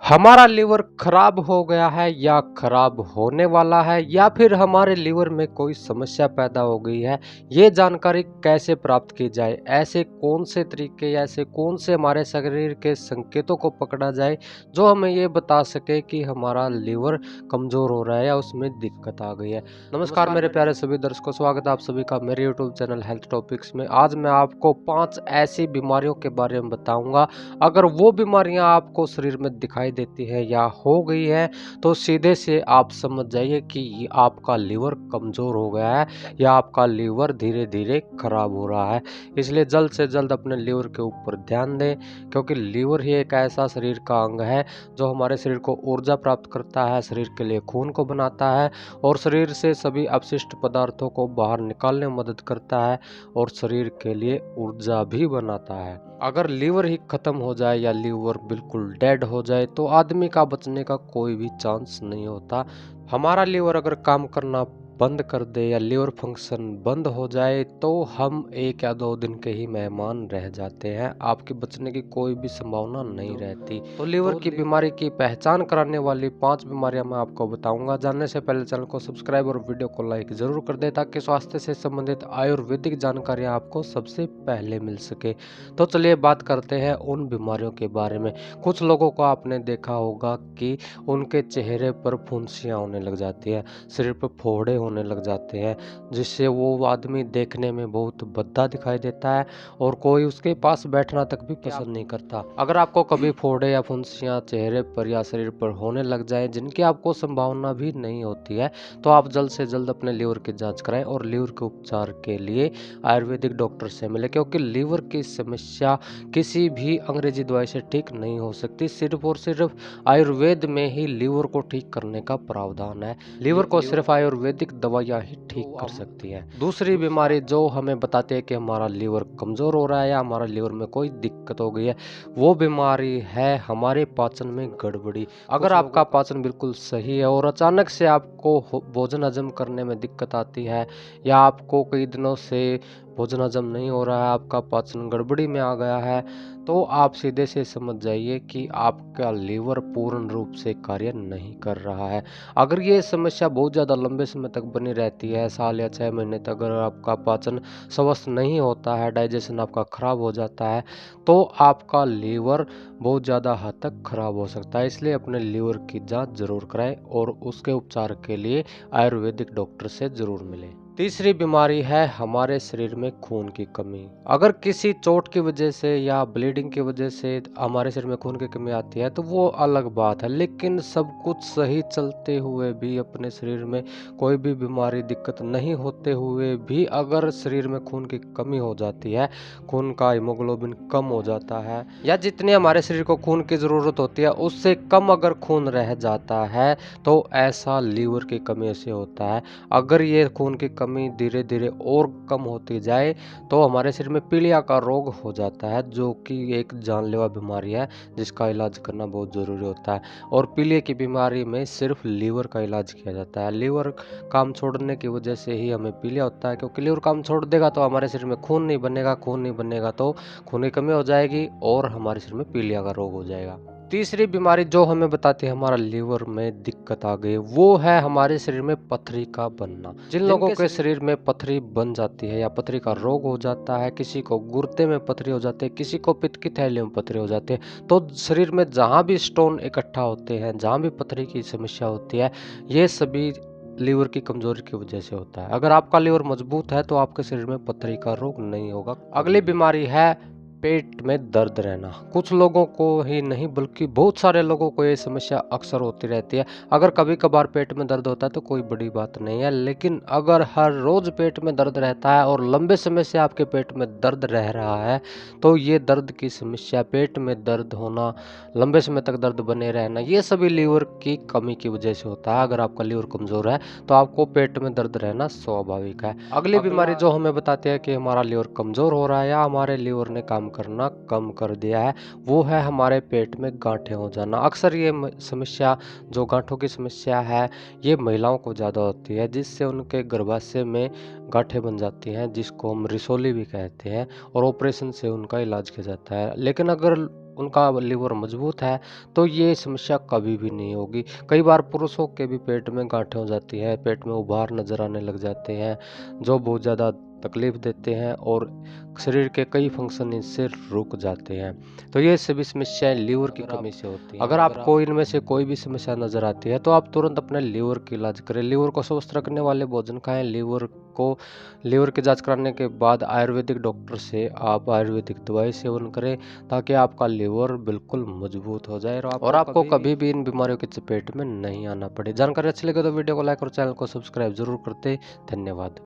हमारा लीवर खराब हो गया है या खराब होने वाला है या फिर हमारे लीवर में कोई समस्या पैदा हो गई है, ये जानकारी कैसे प्राप्त की जाए? ऐसे कौन से तरीके या ऐसे कौन से हमारे शरीर के संकेतों को पकड़ा जाए जो हमें ये बता सके कि हमारा लीवर कमज़ोर हो रहा है या उसमें दिक्कत आ गई है। नमस्कार मेरे प्यारे सभी दर्शकों, स्वागत है आप सभी का मेरे यूट्यूब चैनल हेल्थ टॉपिक्स में। आज मैं आपको 5 ऐसी बीमारियों के बारे में बताऊंगा। अगर वो बीमारियां आपको शरीर में दिखाई देती है या हो गई है तो सीधे से आप समझ जाइए कि ये आपका लीवर कमज़ोर हो गया है या आपका लीवर धीरे धीरे खराब हो रहा है। इसलिए जल्द से जल्द अपने लीवर के ऊपर ध्यान दें, क्योंकि लीवर ही एक ऐसा शरीर का अंग है जो हमारे शरीर को ऊर्जा प्राप्त करता है, शरीर के लिए खून को बनाता है और शरीर से सभी अपशिष्ट पदार्थों को बाहर निकालने में मदद करता है और शरीर के लिए ऊर्जा भी बनाता है। अगर लीवर ही खत्म हो जाए या लीवर बिल्कुल डेड हो जाए तो आदमी का बचने का कोई भी चांस नहीं होता। हमारा लीवर अगर काम करना बंद कर दे या लीवर फंक्शन बंद हो जाए तो हम 1 या 2 दिन के ही मेहमान रह जाते हैं। आपके बचने की कोई भी संभावना नहीं रहती। तो लीवर की बीमारी की पहचान कराने वाली 5 बीमारियां मैं आपको बताऊंगा। जानने से पहले चैनल को सब्सक्राइब और वीडियो को लाइक जरूर कर दे ताकि स्वास्थ्य से संबंधित आयुर्वेदिक जानकारियां आपको सबसे पहले मिल सके। तो चलिए बात करते हैं उन बीमारियों के बारे में। कुछ लोगों को आपने देखा होगा कि उनके चेहरे पर फुंसियाँ होने लग जाती है, शरीर पर फोड़े होने लग जाते हैं, जिससे वो आदमी देखने में बहुत भद्दा दिखाई देता है और कोई उसके पास बैठना तक भी पसंद नहीं करता। अगर आपको कभी फोड़े या फुंसियाँ चेहरे पर या शरीर पर होने लग जाए जिनकी आपको संभावना भी नहीं होती है, तो आप जल्द से जल्द अपने लीवर की जांच कराएं और लीवर के उपचार के लिए आयुर्वेदिक डॉक्टर से मिले, क्योंकि लीवर की समस्या किसी भी अंग्रेजी दवाई से ठीक नहीं हो सकती। सिर्फ और सिर्फ आयुर्वेद में ही लीवर को ठीक करने का प्रावधान है। लीवर को सिर्फ आयुर्वेदिक दवाइयाँ ही ठीक कर सकती है। दूसरी बीमारी जो हमें बताती है कि हमारा लीवर कमजोर हो रहा है या हमारा लीवर में कोई दिक्कत हो गई है, वो बीमारी है हमारे पाचन में गड़बड़ी। अगर आपका पाचन बिल्कुल सही है और अचानक से आपको भोजन हजम करने में दिक्कत आती है या आपको कई दिनों से भोजन हजम नहीं हो रहा है, आपका पाचन गड़बड़ी में आ गया है, तो आप सीधे से समझ जाइए कि आपका लीवर पूर्ण रूप से कार्य नहीं कर रहा है। अगर ये समस्या बहुत ज़्यादा लंबे समय तक बनी रहती है, साल या 6 महीने तक, अगर आपका पाचन स्वस्थ नहीं होता है, डाइजेशन आपका खराब हो जाता है, तो आपका लीवर बहुत ज़्यादा हद तक खराब हो सकता है। इसलिए अपने लीवर की जांच जरूर कराएं और उसके उपचार के लिए आयुर्वेदिक डॉक्टर से जरूर मिलें। तीसरी बीमारी है हमारे शरीर में खून की कमी। अगर किसी चोट की वजह से या ब्लीडिंग की वजह से हमारे शरीर में खून की कमी आती है तो वो अलग बात है, लेकिन सब कुछ सही चलते हुए भी अपने शरीर में कोई भी बीमारी दिक्कत नहीं होते हुए भी अगर शरीर में खून की कमी हो जाती है, खून का हीमोग्लोबिन कम हो जाता है या जितनी हमारे शरीर को खून की ज़रूरत होती है उससे कम अगर खून रह जाता है, तो ऐसा लीवर की कमी से होता है। अगर ये खून की कमी धीरे धीरे और कम होती जाए तो हमारे शरीर में पीलिया का रोग हो जाता है, जो कि एक जानलेवा बीमारी है जिसका इलाज करना बहुत ज़रूरी होता है। और पीलिया की बीमारी में सिर्फ लीवर का इलाज किया जाता है। लीवर काम छोड़ने की वजह से ही हमें पीलिया होता है, क्योंकि लीवर काम छोड़ देगा तो हमारे शरीर में खून नहीं बनेगा, खून नहीं बनेगा तो खून की कमी हो जाएगी और हमारे शरीर में पीलिया का रोग हो जाएगा। तीसरी बीमारी जो हमें बताती है हमारा लीवर में दिक्कत आ गई, वो है हमारे शरीर में पथरी का बनना। जिन लोगों के शरीर में पथरी बन जाती है या पथरी का रोग हो जाता है, किसी को गुर्दे में पथरी हो जाती है, किसी को पित्त की थैली में पथरी हो जाती है, तो शरीर में जहाँ भी स्टोन इकट्ठा होते हैं, जहाँ भी पथरी की समस्या होती है, ये सभी लीवर की कमजोरी की वजह से होता है। अगर आपका लीवर मजबूत है तो आपके शरीर में पथरी का रोग नहीं होगा। अगली बीमारी है पेट में दर्द रहना। कुछ लोगों को ही नहीं बल्कि बहुत सारे लोगों को ये समस्या अक्सर होती रहती है। अगर कभी कभार पेट में दर्द होता है तो कोई बड़ी बात नहीं है, लेकिन अगर हर रोज पेट में दर्द रहता है और लंबे समय से आपके पेट में दर्द रह रहा है, तो ये दर्द की समस्या, पेट में दर्द होना, लंबे समय तक दर्द बने रहना, ये सभी लीवर की कमी की वजह से होता है। अगर आपका लीवर कमजोर है तो आपको पेट में दर्द रहना स्वाभाविक है। अगली बीमारी जो हमें बताती है कि हमारा लीवर कमजोर हो रहा है या हमारे लीवर ने काम करना कम कर दिया है, वो है हमारे पेट में गांठें हो जाना। अक्सर ये समस्या, जो गांठों की समस्या है, ये महिलाओं को ज़्यादा होती है, जिससे उनके गर्भाशय में गांठें बन जाती हैं, जिसको हम रिसोली भी कहते हैं, और ऑपरेशन से उनका इलाज किया जाता है। लेकिन अगर उनका लीवर मजबूत है तो ये समस्या कभी भी नहीं होगी। कई बार पुरुषों के भी पेट में गांठें हो जाती हैं, पेट में उभार नजर आने लग जाते हैं जो बहुत ज़्यादा तकलीफ देते हैं और शरीर के कई फंक्शन इससे रुक जाते हैं। तो ये सभी समस्याएं लीवर की कमी से होती हैं। अगर आपको इनमें से कोई भी समस्या नजर आती है तो आप तुरंत अपने लीवर की इलाज करें। लीवर को स्वस्थ रखने वाले भोजन खाएं। लीवर की जांच कराने के बाद आयुर्वेदिक डॉक्टर से आप आयुर्वेदिक दवाई सेवन करें ताकि आपका लीवर बिल्कुल मजबूत हो जाए और आपको कभी भी इन बीमारियों की चपेट में नहीं आना पड़े। जानकारी अच्छी लगे तो वीडियो को लाइक और चैनल को सब्सक्राइब जरूर करते। धन्यवाद।